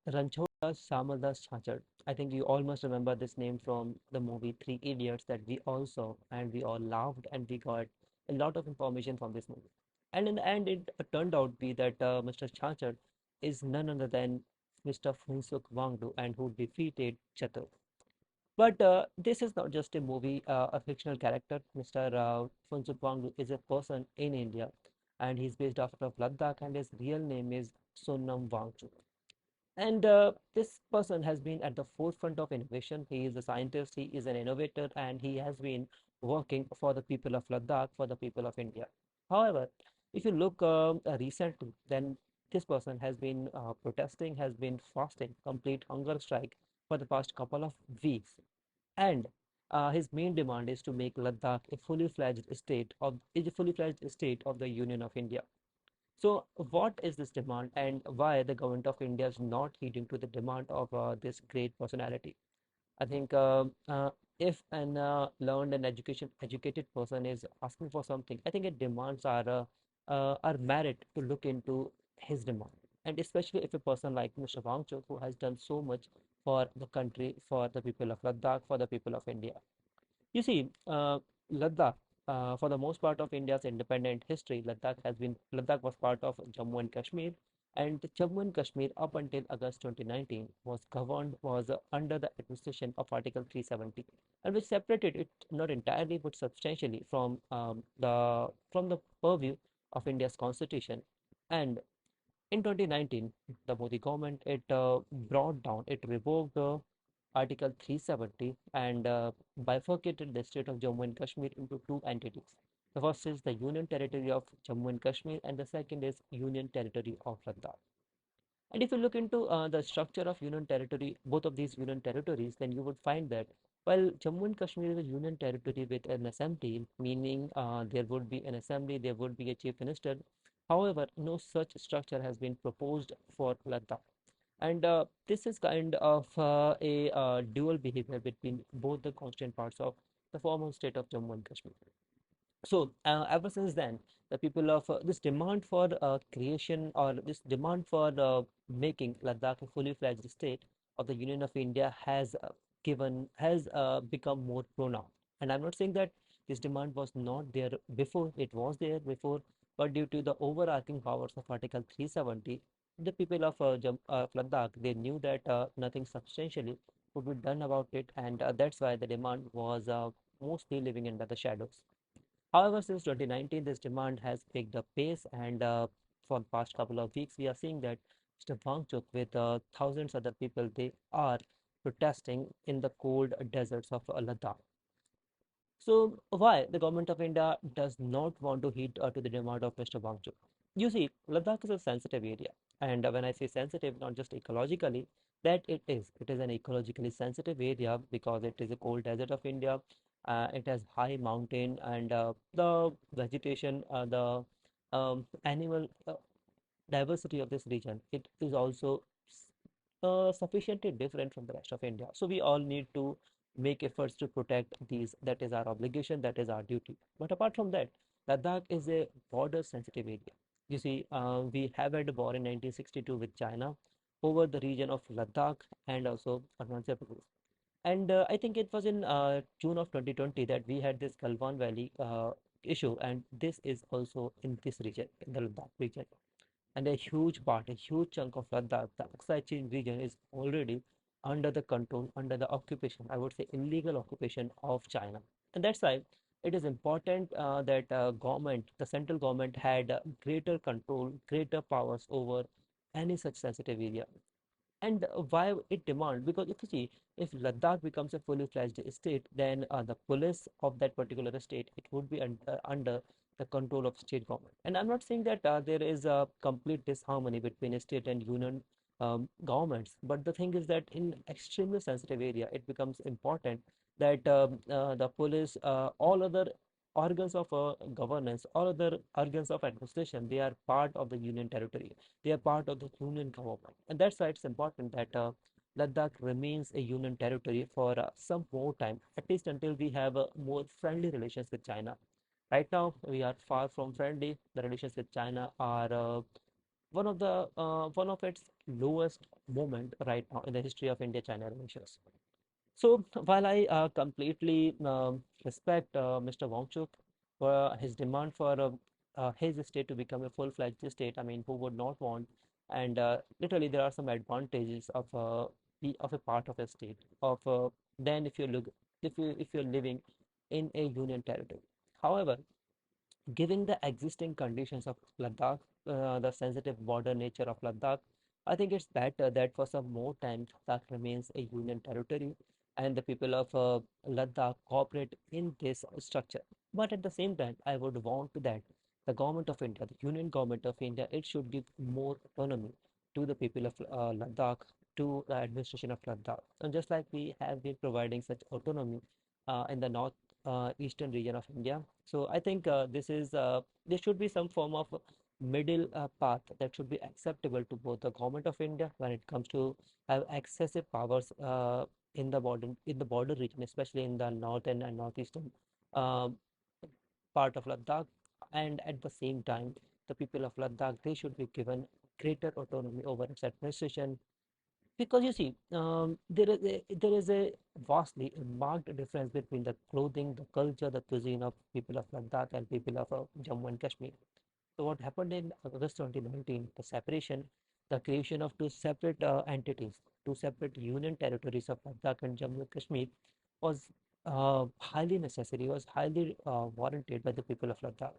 Ranchhoda Samadas Chachar. I think you all must remember this name from the movie Three Idiots that we all saw and we all laughed and we got a lot of information from this movie. And in the end, it turned out to be that Mr. Chachar is none other than Mr. Phunsuk Wangdu and who defeated Chatur. But this is not just a movie, a fictional character. Mr. Phunsuk Wangdu is a person in India and he's based out of Ladakh and his real name is Sonam Wangchuk. And this person has been at the forefront of innovation. He is a scientist, he is an innovator, and he has been working for the people of Ladakh, for the people of India. However, if you look recently, then this person has been protesting, has been fasting, complete hunger strike for the past couple of weeks. And his main demand is to make Ladakh a fully fledged state of the Union of India. So, what is this demand and why the government of India is not heeding to the demand of this great personality? I think if an learned and educated person is asking for something, I think it demands are merit to look into his demand. And especially if a person like Mr. Wangchuk, who has done so much for the country, for the people of Ladakh, for the people of India. You see, Ladakh, for the most part of India's independent history, Ladakh was part of Jammu and Kashmir, and Jammu and Kashmir up until August 2019 was under the administration of Article 370, and which separated it not entirely but substantially from the purview of India's constitution. And in 2019, the Modi government it revoked Article 370 and bifurcated the state of Jammu and Kashmir into two entities. The first is the Union Territory of Jammu and Kashmir, and the second is Union Territory of Ladakh. And if you look into the structure of Union Territory, both of these Union Territories, then you would find that while Jammu and Kashmir is a Union Territory with an assembly, meaning there would be an assembly, there would be a chief minister. However, no such structure has been proposed for Ladakh. And this is kind of a dual behavior between both the constituent parts of the former state of Jammu and Kashmir. So ever since then, the people of this demand for creation or this demand for making Ladakh a fully fledged state of the Union of India has become more pronounced. And I'm not saying that this demand was not there before; it was there before, but due to the overarching powers of Article 370, the people of Ladakh they knew that nothing substantially would be done about it, and that's why the demand was mostly living under the shadows. However, since 2019, this demand has picked up pace, and for the past couple of weeks, we are seeing that Mr. Wangchuk, with thousands other people, they are protesting in the cold deserts of Ladakh. So, why the government of India does not want to heed to the demand of Mr. Wangchuk? You see, Ladakh is a sensitive area, and when I say sensitive, not just ecologically, that it is an ecologically sensitive area because it is a cold desert of India. It has high mountain and the vegetation, the animal diversity of this region. It is also sufficiently different from the rest of India. So we all need to make efforts to protect these. That is our obligation. That is our duty. But apart from that, Ladakh is a border sensitive area. You see, we have had a war in 1962 with China over the region of Ladakh and also Arunachal Pradesh. And I think it was in June of 2020 that we had this Galwan Valley issue, and this is also in this region, in the Ladakh region. And a huge part, a huge chunk of Ladakh, the Aksai Chin region is already under the control, under the occupation, I would say illegal occupation of China. And that's why it is important that the central government had greater control, greater powers over any such sensitive area. And why it demand? Because if you see, if Ladakh becomes a fully fledged state, then the police of that particular state it would be under the control of state government. And I'm not saying that there is a complete disharmony between state and union governments, but the thing is that in extremely sensitive area, it becomes important that the police, all other organs of governance, all other organs of administration, they are part of the union territory, they are part of the union government. And that's why it's important that Ladakh remains a union territory for some more time, at least until we have more friendly relations with China. Right now, we are far from friendly. The relations with China are one of its lowest moment right now in the history of India-China relations. So while I completely respect Mr. Wangchuk for his demand for his state to become a full-fledged state, I mean, who would not want? And literally, there are some advantages of of a part of a state. Of then, if you're living in a union territory. However, given the existing conditions of Ladakh, the sensitive border nature of Ladakh, I think it's better that for some more time Ladakh remains a union territory and the people of Ladakh cooperate in this structure. But at the same time, I would want that the government of India, the union government of India, it should give more autonomy to the people of Ladakh, to the administration of Ladakh. And just like we have been providing such autonomy in the north eastern region of India. So I think there should be some form of middle path that should be acceptable to both the government of India when it comes to have excessive powers in the border region, especially in the northern and northeastern um, part of Ladakh, and at the same time, the people of Ladakh they should be given greater autonomy over its administration, because you see, there is a vastly marked difference between the clothing, the culture, the cuisine of people of Ladakh and people of Jammu and Kashmir. So what happened in August 2019, the separation, the creation of two separate entities, two separate union territories of Ladakh and Jammu and Kashmir was highly necessary, was highly warranted by the people of Ladakh.